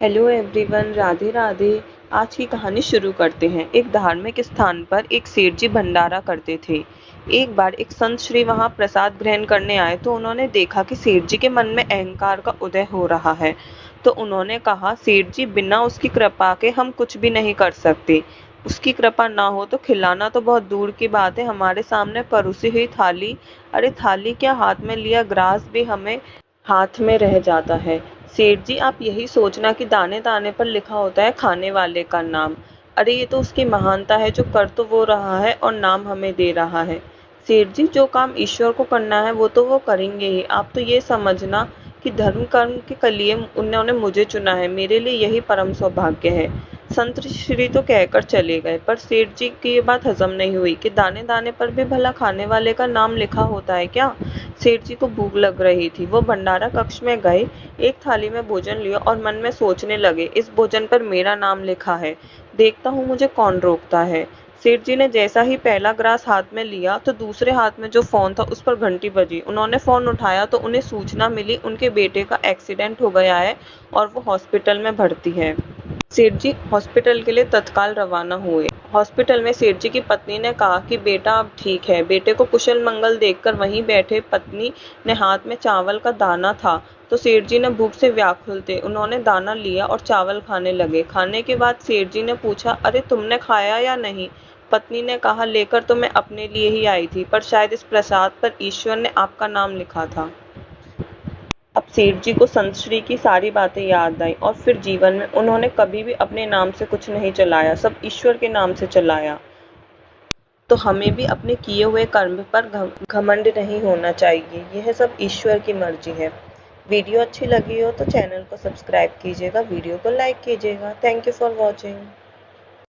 Hello everyone, Radhe Radhe. आज की कहानी शुरू करते हैं। एक धार्मिक स्थान पर एक सेठ जी भंडारा करते थे। एक बार एक संत श्री वहां प्रसाद ग्रहण करने आए तो उन्होंने देखा कि सेठ जी के मन में अहंकार का उदय हो रहा है। तो उन्होंने कहा, सेठ जी, बिना उसकी कृपा के हम कुछ भी नहीं कर सकते। उसकी कृपा ना हो तो खिलाना तो बहुत दूर की बात है, हमारे सामने परोसी हुई थाली, अरे थाली क्या, हाथ में लिया ग्रास भी हमें हाथ में रह जाता है। सेठ जी, आप यही सोचना कि दाने दाने पर लिखा होता है खाने वाले का नाम। अरे ये तो उसकी महानता है, जो कर तो वो रहा है और नाम हमें दे रहा है। सेठ जी, जो काम ईश्वर को करना है वो तो वो करेंगे ही। आप तो ये समझना कि धर्म कर्म के लिए उन्होंने मुझे चुना है, मेरे लिए यही परम सौभाग्य है। संत श्री तो कहकर चले गए, पर सेठ जी की ये बात हजम नहीं हुई कि दाने दाने पर भी भला खाने वाले का नाम लिखा होता है क्या। सेठ जी को भूख लग रही थी। वो भंडारा कक्ष में गए, एक थाली में भोजन लिया और मन में सोचने लगे, इस भोजन पर मेरा नाम लिखा है, देखता हूँ मुझे कौन रोकता है। सेठ जी ने जैसा ही पहला ग्रास हाथ में लिया तो दूसरे हाथ में जो फोन था उस पर घंटी बजी। उन्होंने फोन उठाया तो उन्हें सूचना मिली, उनके बेटे का एक्सीडेंट हो गया है और वो हॉस्पिटल में भर्ती है। सेठ जी हॉस्पिटल के लिए तत्काल रवाना हुए। हॉस्पिटल में सेठ जी की पत्नी ने कहा कि बेटा अब ठीक है। बेटे को कुशल मंगल देखकर वहीं बैठे पत्नी ने हाथ में चावल का दाना था तो सेठ जी ने भूख से व्याकुल थे। उन्होंने दाना लिया और चावल खाने लगे। खाने के बाद सेठ जी ने पूछा, अरे तुमने खाया या नहीं। पत्नी ने कहा, लेकर तो मैं अपने लिए ही आई थी, पर शायद इस प्रसाद पर ईश्वर ने आपका नाम लिखा था। अब सेठ जी को संत श्री की सारी बातें याद आई और फिर जीवन में उन्होंने कभी भी अपने नाम से कुछ नहीं चलाया, सब ईश्वर के नाम से चलाया। तो हमें भी अपने किए हुए कर्म पर घमंड नहीं होना चाहिए, यह सब ईश्वर की मर्जी है। वीडियो अच्छी लगी हो तो चैनल को सब्सक्राइब कीजिएगा, वीडियो को लाइक कीजिएगा। Thank you for watching.